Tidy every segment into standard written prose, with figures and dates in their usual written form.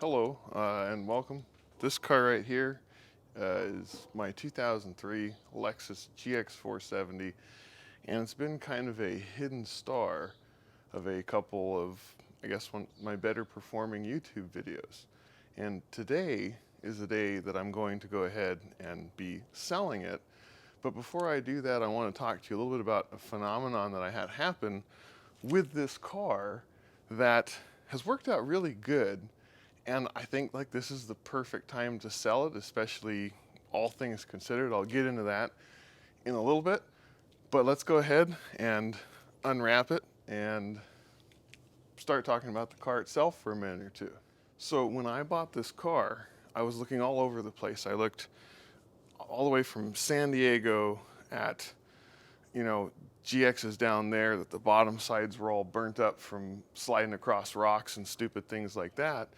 Hello and welcome. This car right here is my 2003 Lexus GX470, and it's been kind of a hidden star of a couple of, I guess, my better performing YouTube videos. And today is the day that I'm going to go ahead and be selling it. But before I do that, I want to talk to you a little bit about a phenomenon that I had happen with this car that has worked out really good. And I think like this is the perfect time to sell it, especially all things considered. I'll get into that in a little bit, but let's go ahead and unwrap it and start talking about the car itself for a minute or two. So when I bought this car, I was looking all over the place. I looked all the way from San Diego at, GXs down there that the bottom sides were all burnt up from sliding across rocks and stupid things like that,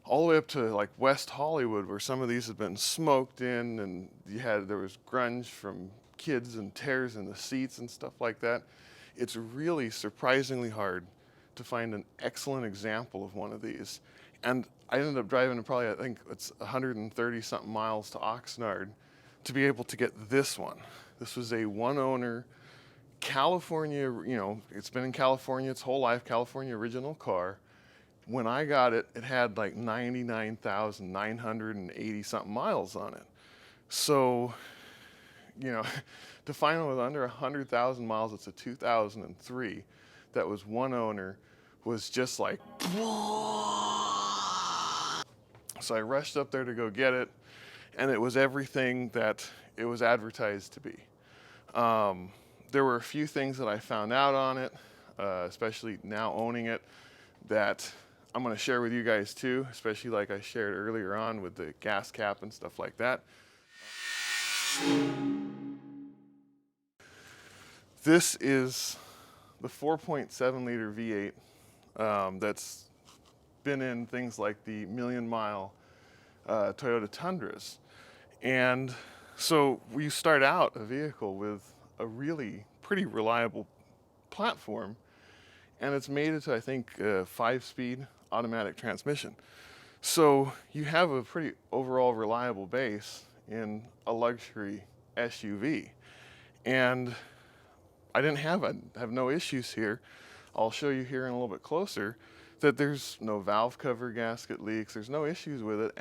all the way up to like West Hollywood, where some of these had been smoked in, and there was grunge from kids and tears in the seats and stuff like that. It's really surprisingly hard to find an excellent example of one of these. And I ended up driving probably, I think it's 130 something miles to Oxnard to be able to get this one. This was a one owner California, it's been in California its whole life, California original car. When I got it, it had like 99,980 something miles on it. So, to find one with under 100,000 miles, it's a 2003, that was one owner, was just like, so I rushed up there to go get it, and it was everything that it was advertised to be. There were a few things that I found out on it, especially now owning it, that I'm going to share with you guys too, especially like I shared earlier on with the gas cap and stuff like that. This is the 4.7 liter V8 that's been in things like the million-mile Toyota Tundras. And so we start out a vehicle with a really pretty reliable platform, and it's made it to, I think, a 5-speed automatic transmission. So you have a pretty overall reliable base in a luxury SUV. And I have no issues here. I'll show you here in a little bit closer that there's no valve cover gasket leaks. There's no issues with it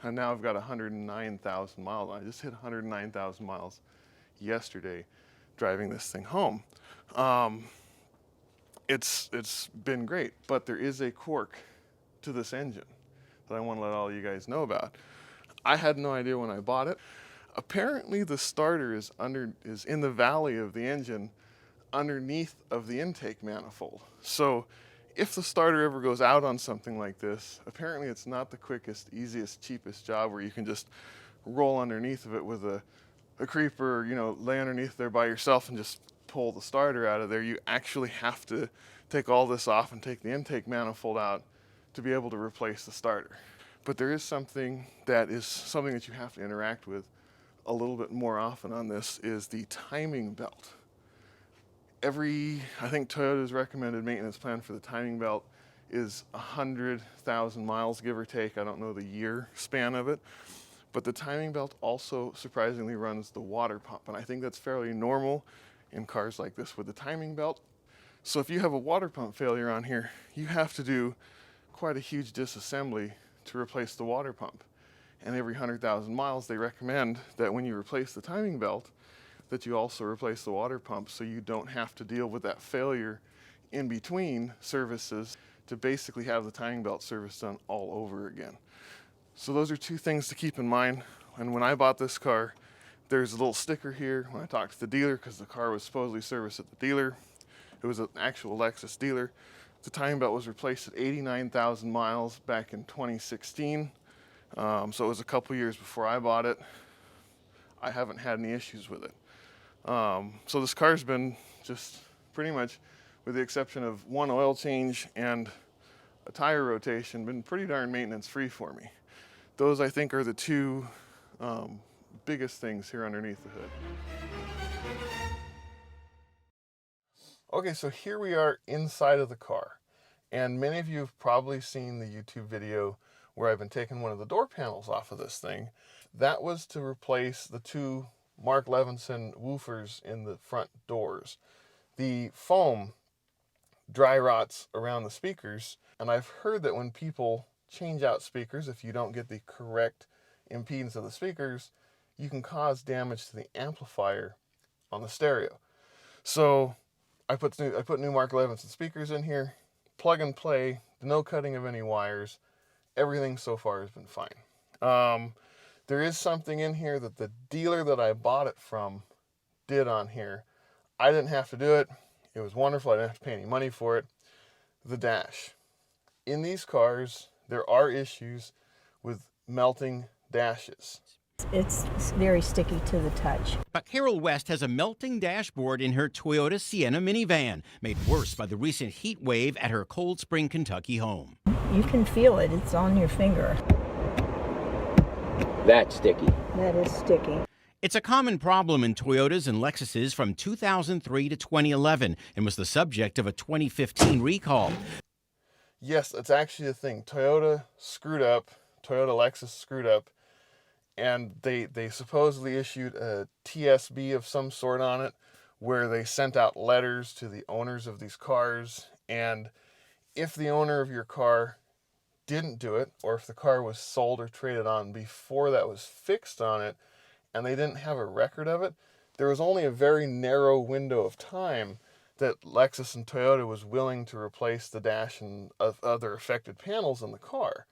and now I've got 109,000 miles. I just hit 109,000 miles yesterday driving this thing home. It's been great, but there is a quirk to this engine that I want to let all you guys know about. I had no idea when I bought it. Apparently the starter is in the valley of the engine underneath of the intake manifold. So if the starter ever goes out on something like this, apparently it's not the quickest, easiest, cheapest job where you can just roll underneath of it with a creeper, lay underneath there by yourself and just pull the starter out of there. You actually have to take all this off and take the intake manifold out to be able to replace the starter. But there is something that you have to interact with a little bit more often on this, is the timing belt. I think Toyota's recommended maintenance plan for the timing belt is 100,000 miles, give or take. I don't know the year span of it. But the timing belt also surprisingly runs the water pump. And I think that's fairly normal in cars like this with the timing belt. So if you have a water pump failure on here, you have to do quite a huge disassembly to replace the water pump. And every 100,000 miles, they recommend that when you replace the timing belt, that you also replace the water pump, so you don't have to deal with that failure in between services to basically have the timing belt service done all over again. So those are two things to keep in mind. And when I bought this car, there's a little sticker here when I talked to the dealer, because the car was supposedly serviced at the dealer. It was an actual Lexus dealer. The timing belt was replaced at 89,000 miles back in 2016. So it was a couple years before I bought it. I haven't had any issues with it. So this car's been just pretty much, with the exception of one oil change and a tire rotation, been pretty darn maintenance free for me. Those, I think, are the two biggest things here underneath the hood. Okay, so here we are inside of the car. And many of you have probably seen the YouTube video where I've been taking one of the door panels off of this thing. That was to replace the two Mark Levinson woofers in the front doors. The foam dry rots around the speakers, and I've heard that when people change out speakers, if you don't get the correct impedance of the speakers, you can cause damage to the amplifier on the stereo. So I put new Mark Levinson speakers in here, plug and play, no cutting of any wires. Everything so far has been fine. There is something in here that the dealer that I bought it from did on here. I didn't have to do it. It was wonderful. I didn't have to pay any money for it. The dash. In these cars, there are issues with melting dashes. It's very sticky to the touch. But Carol West has a melting dashboard in her Toyota Sienna minivan, made worse by the recent heat wave at her Cold Spring, Kentucky home. You can feel it. It's on your finger. That's sticky. That is sticky. It's a common problem in Toyotas and Lexuses from 2003 to 2011 and was the subject of a 2015 recall. Yes, that's actually a thing. Toyota screwed up. Toyota Lexus screwed up. And they supposedly issued a TSB of some sort on it where they sent out letters to the owners of these cars. And if the owner of your car didn't do it, or if the car was sold or traded on before that was fixed on it, and they didn't have a record of it, there was only a very narrow window of time that Lexus and Toyota was willing to replace the dash and other affected panels in the car.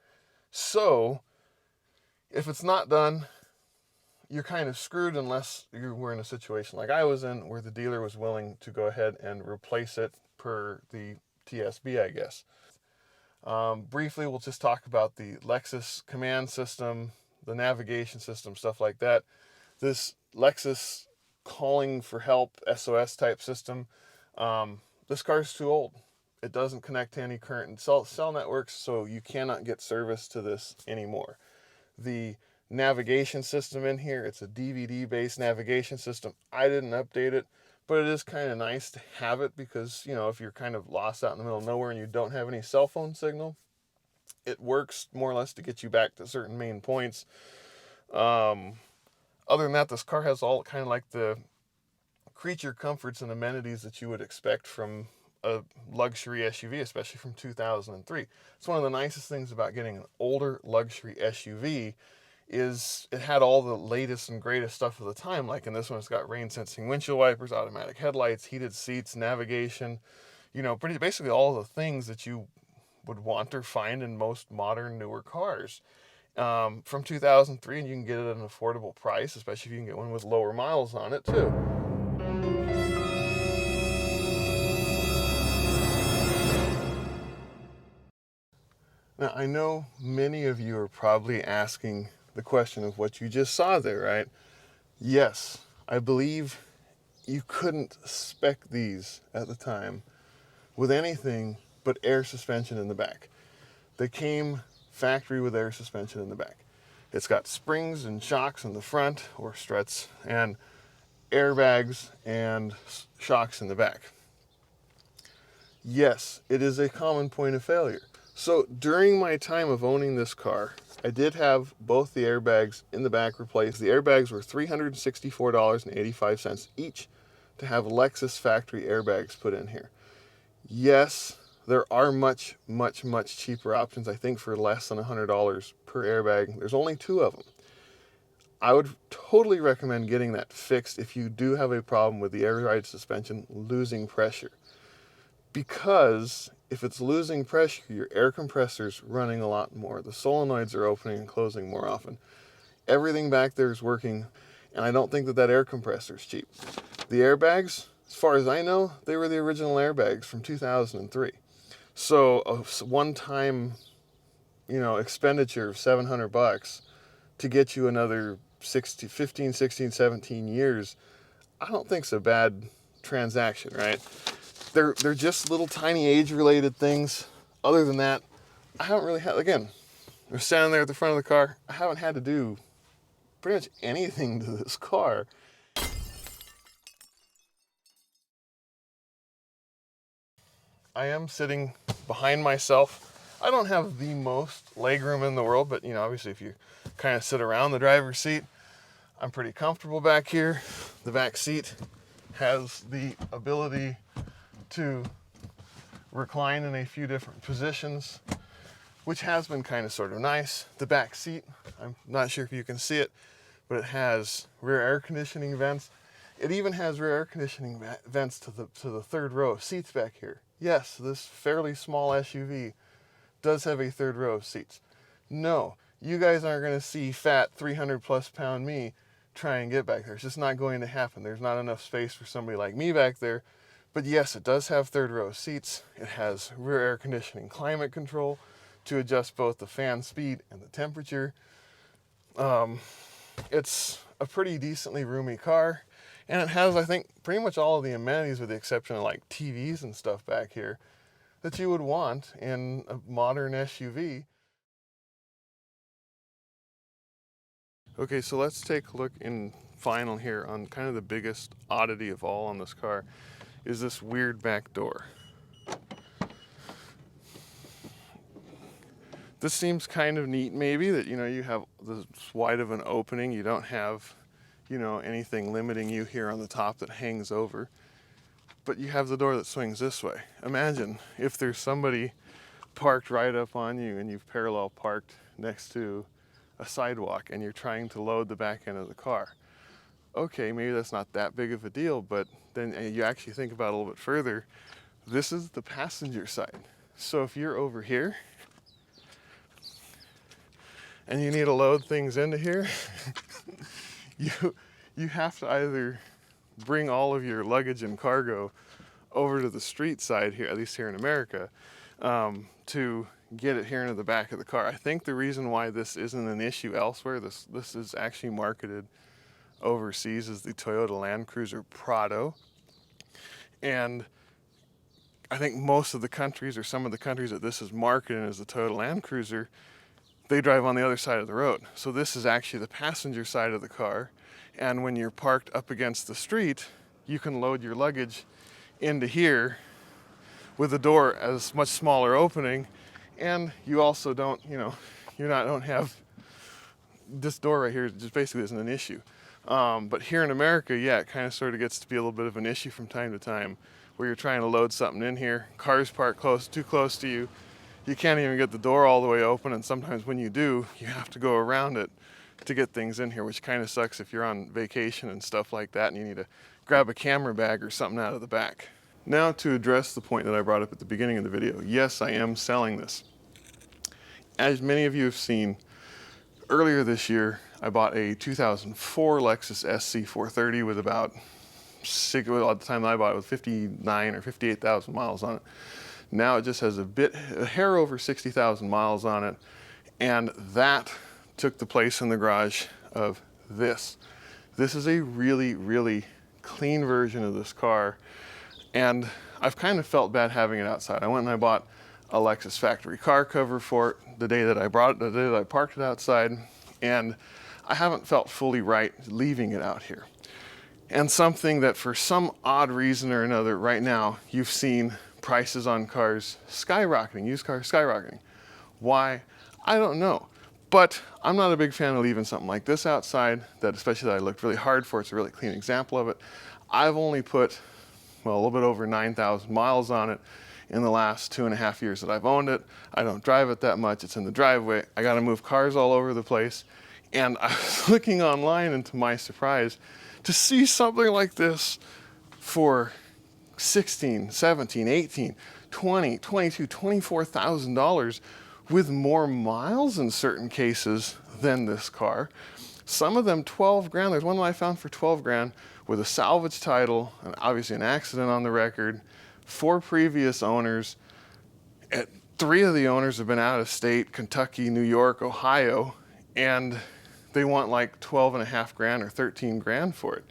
So if it's not done, you're kind of screwed unless you were in a situation like I was in, where the dealer was willing to go ahead and replace it per the TSB, I guess. Briefly, we'll just talk about the Lexus command system, the navigation system, stuff like that. This Lexus calling for help, SOS type system, this car's too old. It doesn't connect to any current cell networks, so you cannot get service to this anymore. The navigation system in here, it's a DVD-based navigation system. I didn't update it, but it is kind of nice to have it because, you know, if you're kind of lost out in the middle of nowhere and you don't have any cell phone signal, it works more or less to get you back to certain main points. Other than that, this car has all kind of like the creature comforts and amenities that you would expect from a luxury SUV, especially from 2003. It's one of the nicest things about getting an older luxury SUV is it had all the latest and greatest stuff of the time. Like in this one, it's got rain sensing windshield wipers, automatic headlights, heated seats, navigation, you know, basically all the things that you would want or find in most modern newer cars. From 2003, and you can get it at an affordable price, especially if you can get one with lower miles on it too. Now, I know many of you are probably asking the question of what you just saw there, right? Yes, I believe you couldn't spec these at the time with anything but air suspension in the back. They came factory with air suspension in the back. It's got springs and shocks in the front, or struts, and airbags and shocks in the back. Yes, it is a common point of failure. So during my time of owning this car, I did have both the airbags in the back replaced. The airbags were $364.85 each to have Lexus factory airbags put in here. Yes, there are much cheaper options, I think for less than $100 per airbag. There's only 2 of them. I would totally recommend getting that fixed if you do have a problem with the air ride suspension losing pressure. Because if it's losing pressure, your air compressor's running a lot more. The solenoids are opening and closing more often. Everything back there is working, and I don't think that air compressor is cheap. The airbags, as far as I know, they were the original airbags from 2003. So a one-time, expenditure of $700 to get you another 15, 16, 17 years, I don't think it's a bad transaction, right? They're just little tiny age-related things. Other than that, I haven't really had, again, they're standing there at the front of the car. I haven't had to do pretty much anything to this car. I am sitting behind myself. I don't have the most legroom in the world, but you know, obviously if you kind of sit around the driver's seat, I'm pretty comfortable back here. The back seat has the ability to recline in a few different positions, which has been kind of sort of nice. The back seat, I'm not sure if you can see it, but it has rear air conditioning vents. It even has rear air conditioning vents to the third row of seats back here. Yes, this fairly small SUV does have a third row of seats. No, you guys aren't going to see fat 300 plus pound me try and get back there. It's just not going to happen. There's not enough space for somebody like me back there. But yes, it does have third row seats. It has rear air conditioning, climate control to adjust both the fan speed and the temperature. It's a pretty decently roomy car, and it has, I think, pretty much all of the amenities with the exception of like TVs and stuff back here that you would want in a modern SUV. Okay, so let's take a look in final here on kind of the biggest oddity of all on this car is this weird back door. This seems kind of neat maybe that, you know, you have this wide of an opening. You don't have, you know, anything limiting you here on the top that hangs over, but you have the door that swings this way. Imagine if there's somebody parked right up on you and you've parallel parked next to a sidewalk and you're trying to load the back end of the car. Okay, maybe that's not that big of a deal, but then you actually think about it a little bit further. This is the passenger side. So if you're over here and you need to load things into here, you have to either bring all of your luggage and cargo over to the street side here, at least here in America, to get it here into the back of the car. I think the reason why this isn't an issue elsewhere, this is actually marketed overseas as the Toyota Land Cruiser Prado. And I think most of the countries, or some of the countries that this is marketed as the Toyota Land Cruiser, they drive on the other side of the road. So this is actually the passenger side of the car. And when you're parked up against the street, you can load your luggage into here with the door as much smaller opening. And you also don't, you know, don't have this door right here just basically isn't an issue. But here in America, yeah, it kind of sort of gets to be a little bit of an issue from time to time where you're trying to load something in here, cars parked too close to you. You can't even get the door all the way open, and sometimes when you do, you have to go around it to get things in here, which kind of sucks if you're on vacation and stuff like that and you need to grab a camera bag or something out of the back. Now to address the point that I brought up at the beginning of the video, yes, I am selling this. As many of you have seen, earlier this year, I bought a 2004 Lexus SC430 with about, at the time I bought it, with 59 or 58,000 miles on it. Now it just has a hair over 60,000 miles on it, and that took the place in the garage of this. This is a really, really clean version of this car, and I've kind of felt bad having it outside. I went and I bought a Lexus factory car cover for it the day that I parked it outside, and I haven't felt fully right leaving it out here. And something that for some odd reason or another right now, you've seen prices on cars skyrocketing, used cars skyrocketing. Why? I don't know. But I'm not a big fan of leaving something like this outside, especially that I looked really hard for. It's a really clean example of it. I've only put, well, a little bit over 9,000 miles on it in the last 2.5 years that I've owned it. I don't drive it that much. It's in the driveway. I got to move cars all over the place. And I was looking online, and to my surprise, to see something like this for $16,000, $17,000, $18,000, $20,000, $22,000, $24,000 with more miles in certain cases than this car. Some of them 12 grand. There's one that I found for 12 grand with a salvage title and obviously an accident on the record, 4 previous owners. 3 of the owners have been out of state, Kentucky, New York, Ohio, and they want like 12.5 grand or 13 grand for it.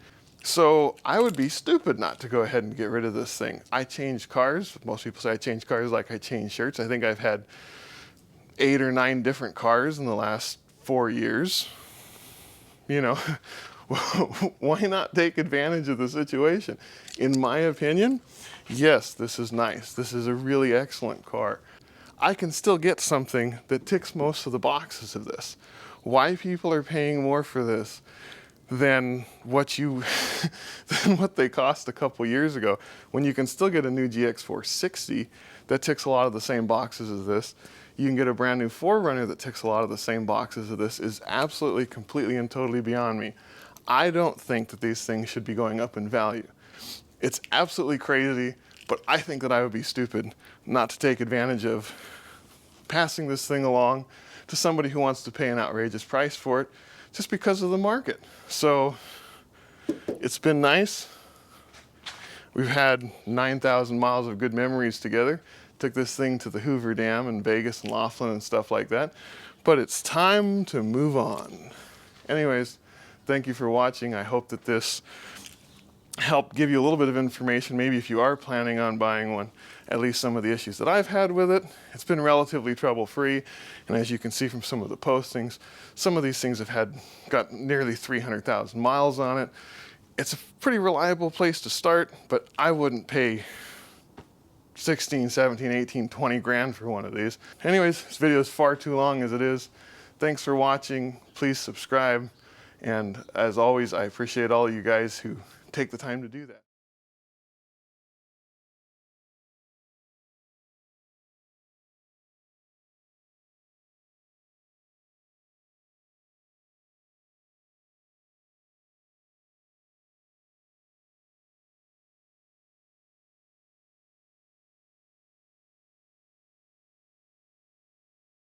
So I would be stupid not to go ahead and get rid of this thing. I change cars. Most people say I change cars like I change shirts. I think I've had 8 or 9 different cars in the last 4 years. You know, why not take advantage of the situation? In my opinion, Yes, this is nice. This is a really excellent car. I can still get something that ticks most of the boxes of this. Why people are paying more for this than what you than what they cost a couple years ago, when you can still get a new GX470 that ticks a lot of the same boxes as this. You can get a brand new 4Runner that ticks a lot of the same boxes of this, is absolutely, completely, and totally beyond me. I don't think that these things should be going up in value. It's absolutely crazy, but I think that I would be stupid not to take advantage of passing this thing along to somebody who wants to pay an outrageous price for it just because of the market. So it's been nice. We've had 9,000 miles of good memories together. Took this thing to the Hoover Dam in Vegas and Laughlin and stuff like that. But it's time to move on. Anyways, thank you for watching. I hope that this helped give you a little bit of information, maybe if you are planning on buying one, at least some of the issues that I've had with it. It's been relatively trouble-free, and as you can see from some of the postings, some of these things have got nearly 300,000 miles on it. It's a pretty reliable place to start, but I wouldn't pay 16, 17, 18, 20 grand for one of these. Anyways, this video is far too long as it is. Thanks for watching. Please subscribe. And as always, I appreciate all of you guys who take the time to do that.